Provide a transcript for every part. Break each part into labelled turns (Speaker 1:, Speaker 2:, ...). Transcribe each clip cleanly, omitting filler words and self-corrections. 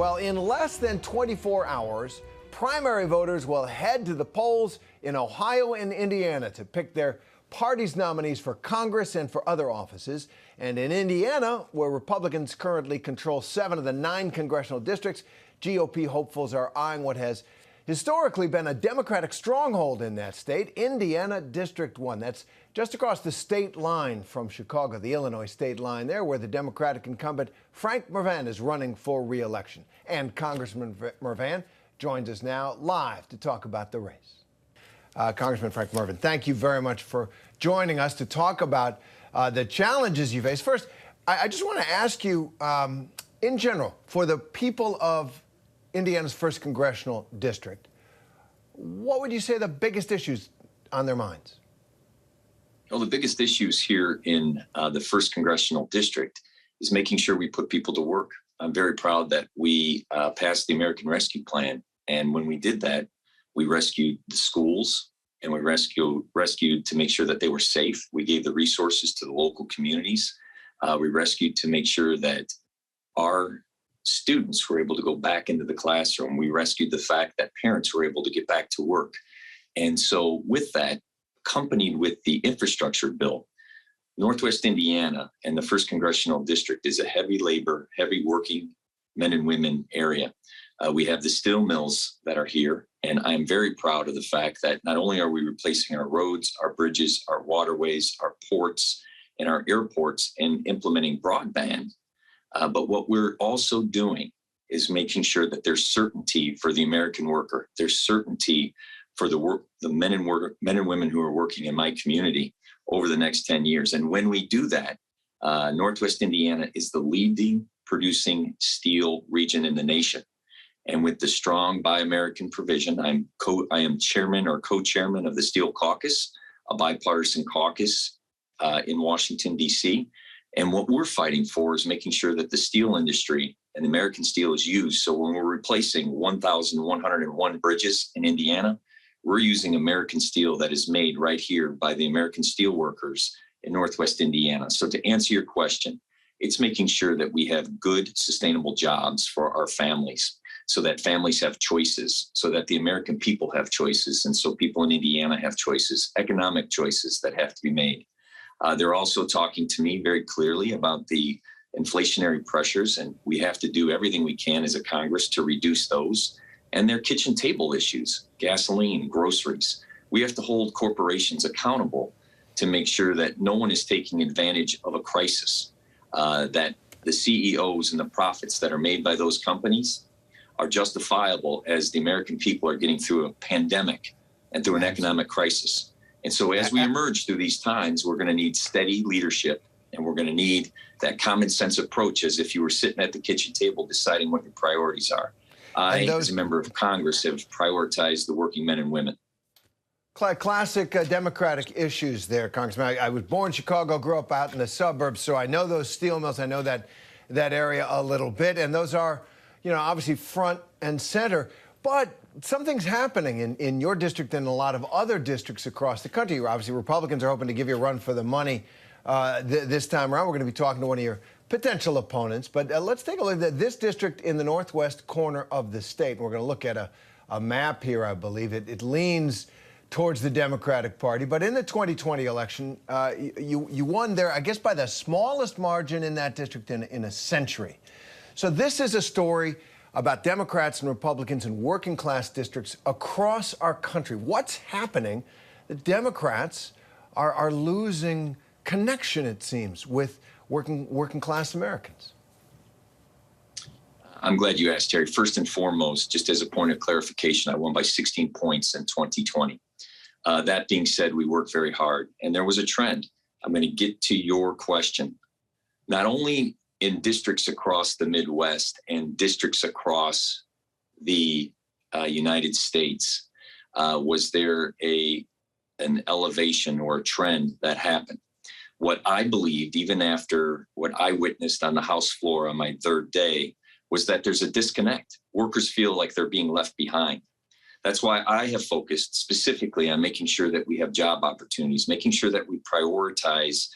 Speaker 1: Well, in less than 24 hours, primary voters will head to the polls in Ohio and Indiana to pick their party's nominees for Congress and for other offices. And in Indiana, where Republicans currently control 7 of the 9 congressional districts, GOP hopefuls are eyeing what has historically been a Democratic stronghold in that state, Indiana District 1. That's just across the state line from Chicago, the Illinois state line there, where the Democratic incumbent Frank Mrvan is running for re-election. And Congressman Mrvan joins us now live to talk about the race. Congressman Frank Mrvan, thank you very much for joining us to talk about the challenges you face. First, I just want to ask you, in general, for the people of Indiana's 1st congressional district, what would you say are the biggest issues on their minds?
Speaker 2: Well, the biggest issues here in the 1st congressional district is making sure we put people to work. I'm very proud that we passed the American Rescue Plan. And when we did that, we rescued the schools and we rescued to make sure that they were safe. We gave the resources to the local communities. We rescued to make sure that our students were able to go back into the classroom. We rescued the fact that parents were able to get back to work. And so with that, accompanied with the infrastructure bill, Northwest Indiana and the 1st congressional district is a heavy labor, heavy working men and women area. We have the steel mills that are here, and I'm very proud of the fact that not only are we replacing our roads, our bridges, our waterways, our ports, and our airports and implementing broadband, but what we're also doing is making sure that there's certainty for the American worker. There's certainty for the men and women who are working in my community over the next 10 years. And when we do that, Northwest Indiana is the leading producing steel region in the nation. And with the strong Buy American provision, I am chairman or co-chairman of the Steel Caucus, a bipartisan caucus in Washington, D.C. And what we're fighting for is making sure that the steel industry and American steel is used. So when we're replacing 1,101 bridges in Indiana, we're using American steel that is made right here by the American steel workers in Northwest Indiana. So to answer your question, it's making sure that we have good, sustainable jobs for our families, so that families have choices, so that the American people have choices, and so people in Indiana have choices, economic choices that have to be made. They're also talking to me very clearly about the inflationary pressures, and we have to do everything we can as a Congress to reduce those. And their kitchen table issues, gasoline, groceries. We have to hold corporations accountable to make sure that no one is taking advantage of a crisis, that the CEOs and the profits that are made by those companies are justifiable as the American people are getting through a pandemic and through an economic crisis. And so as we emerge through these times, we're going to need steady leadership, and we're going to need that common sense approach as if you were sitting at the kitchen table deciding what your priorities are. I, as a member of Congress, have prioritized the working men and women.
Speaker 1: Classic Democratic issues there, Congressman. I was born in Chicago, grew up out in the suburbs, so I know those steel mills. I know that area a little bit, and those are, obviously front and center. But something's happening in your district and a lot of other districts across the country. Obviously, Republicans are hoping to give you a run for the money this time around. We're going to be talking to one of your potential opponents, but let's take a look at this district in the northwest corner of the state. We're going to look at a map here, I believe. It leans towards the Democratic Party, but in the 2020 election, you won there, I guess, by the smallest margin in that district in a century. So this is a story about Democrats and Republicans in working class districts across our country. What's happening? The Democrats are losing connection, it seems, with working class Americans.
Speaker 2: I'm glad you asked, Terry. First and foremost, just as a point of clarification, I won by 16 points in 2020. That being said, we worked very hard, and there was a trend. I'm going to get to your question. Not only in districts across the Midwest and districts across the United States was there an elevation or a trend that happened. What I believed, even after what I witnessed on the House floor on my 3rd day, was that there's a disconnect. Workers feel like they're being left behind. That's why I have focused specifically on making sure that we have job opportunities, making sure that we prioritize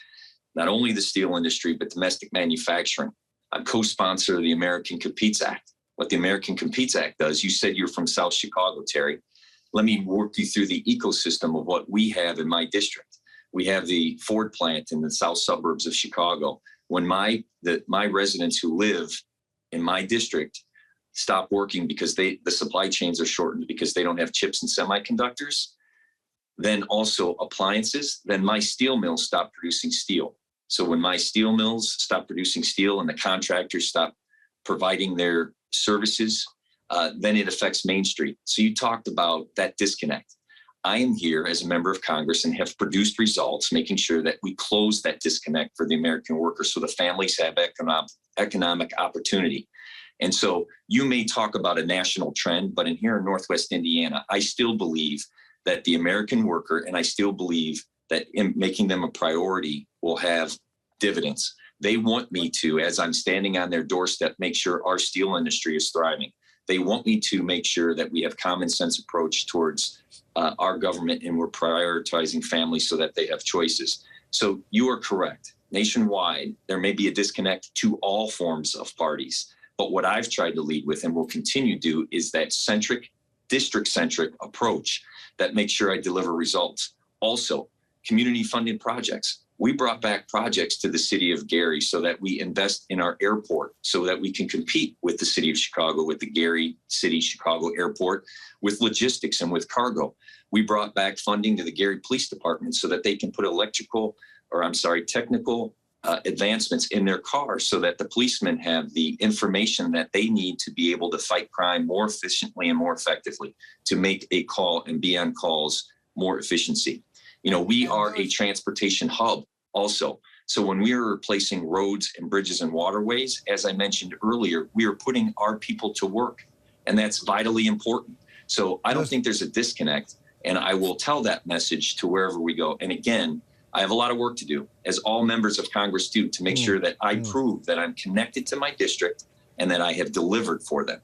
Speaker 2: not only the steel industry, but domestic manufacturing. I'm co-sponsor of the American Competes Act. what the American Competes Act does. You said you're from South Chicago, Terry. Let me work you through the ecosystem of what we have in my district. We have the Ford plant in the south suburbs of Chicago. When my residents who live in my district stop working because the supply chains are shortened because they don't have chips and semiconductors, then also appliances, then my steel mills stop producing steel. So when my steel mills stop producing steel and the contractors stop providing their services, then it affects Main Street. So you talked about that disconnect. I am here as a member of Congress and have produced results, making sure that we close that disconnect for the American worker so the families have economic opportunity. And so you may talk about a national trend, but here in Northwest Indiana, I still believe that the American worker, and I still believe that in making them a priority will have dividends. They want me to, as I'm standing on their doorstep, make sure our steel industry is thriving. They want me to make sure that we have common sense approach towards our government and we're prioritizing families so that they have choices. So you are correct. Nationwide, there may be a disconnect to all forms of parties. But what I've tried to lead with and will continue to do is that district-centric approach that makes sure I deliver results. Also, community funded projects. We brought back projects to the city of Gary so that we invest in our airport so that we can compete with the city of Chicago, with the Gary City Chicago Airport, with logistics and with cargo. We brought back funding to the Gary Police Department so that they can put technical advancements in their cars so that the policemen have the information that they need to be able to fight crime more efficiently and more effectively, to make a call and be on calls more efficiency. You know, we are a transportation hub also. So when we are replacing roads and bridges and waterways, as I mentioned earlier, we are putting our people to work, and that's vitally important. So I don't think there's a disconnect, and I will tell that message to wherever we go. And again, I have a lot of work to do, as all members of Congress do, to make sure that I prove that I'm connected to my district and that I have delivered for them.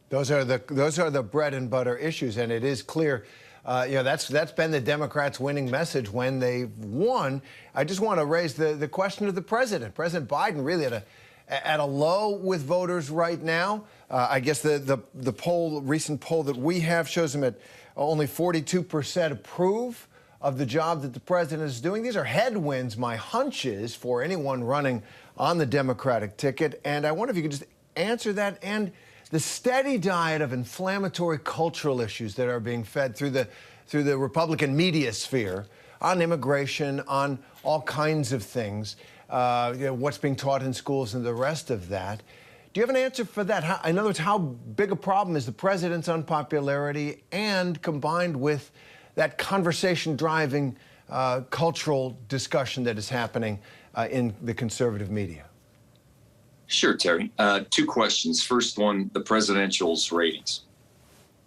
Speaker 1: Those are the bread and butter issues, and it is clear. That's been the Democrats' winning message when they've won. I just want to raise the question of the president. President Biden really at a low with voters right now. I guess the recent poll that we have shows him at only 42% approve of the job that the president is doing. These are headwinds, my hunch is, for anyone running on the Democratic ticket. And I wonder if you could just answer that, and the steady diet of inflammatory cultural issues that are being fed through the Republican media sphere on immigration, on all kinds of things, what's being taught in schools and the rest of that. Do you have an answer for that? In other words, how big a problem is the president's unpopularity and combined with that conversation-driving cultural discussion that is happening in the conservative media?
Speaker 2: Sure, Terry. Two questions. First one, the presidential's ratings.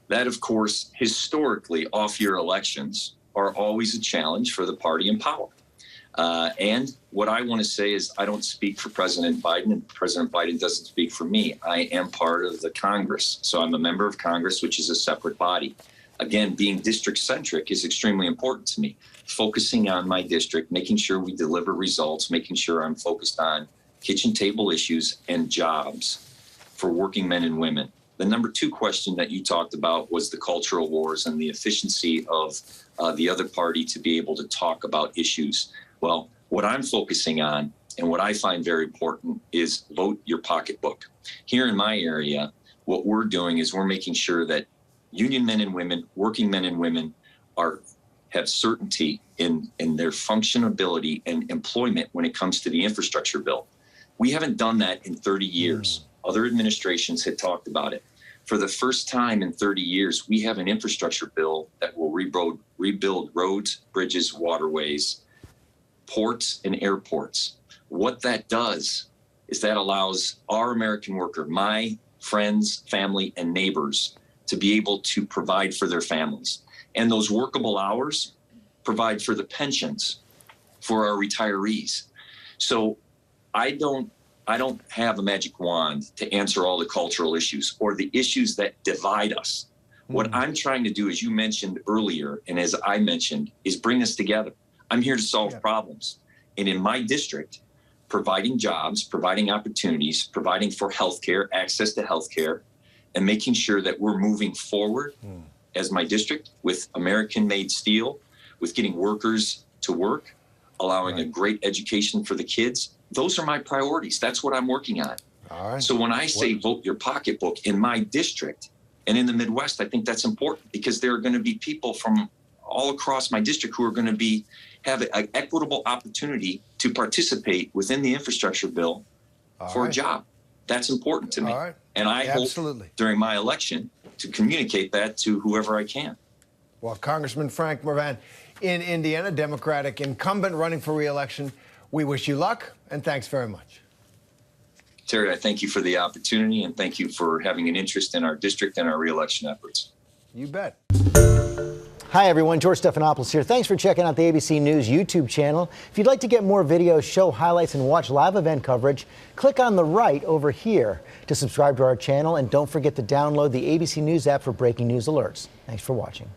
Speaker 2: That, of course, historically, off-year elections are always a challenge for the party in power. And what I want to say is I don't speak for President Biden, and President Biden doesn't speak for me. I am part of the Congress. So I'm a member of Congress, which is a separate body. Again, being district-centric is extremely important to me. Focusing on my district, making sure we deliver results, making sure I'm focused on kitchen table issues and jobs for working men and women. The number two question that you talked about was the cultural wars and the efficiency of the other party to be able to talk about issues. Well, what I'm focusing on and what I find very important is vote your pocketbook. Here in my area, what we're doing is we're making sure that union men and women, working men and women have certainty in their functionability and employment when it comes to the infrastructure bill. We haven't done that in 30 years. Other administrations had talked about it. For the first time in 30 years, we have an infrastructure bill that will rebuild roads, bridges, waterways, ports, and airports. What that does is that allows our American worker, my friends, family, and neighbors, to be able to provide for their families. And those workable hours provide for the pensions for our retirees. So I don't have a magic wand to answer all the cultural issues or the issues that divide us. What I'm trying to do, as you mentioned earlier, and as I mentioned, is bring us together. I'm here to solve problems. And in my district, providing jobs, providing opportunities, providing for healthcare, access to healthcare, and making sure that we're moving forward as my district with American-made steel, with getting workers to work, allowing a great education for the kids. Those are my priorities. That's what I'm working on.
Speaker 1: All right.
Speaker 2: So when I say vote your pocketbook in my district and in the Midwest, I think that's important because there are going to be people from all across my district who are going to have an equitable opportunity to participate within the infrastructure bill for a job. That's important to me.
Speaker 1: All right.
Speaker 2: And I hope during my election to communicate that to whoever I can.
Speaker 1: Well, Congressman Frank Mrvan in Indiana, Democratic incumbent running for re-election, we wish you luck and thanks very much.
Speaker 2: Terry, I thank you for the opportunity and thank you for having an interest in our district and our re-election efforts.
Speaker 1: You bet.
Speaker 3: Hi, everyone. George Stephanopoulos here. Thanks for checking out the ABC News YouTube channel. If you'd like to get more videos, show highlights, and watch live event coverage, click on the right over here to subscribe to our channel. And don't forget to download the ABC News app for breaking news alerts. Thanks for watching.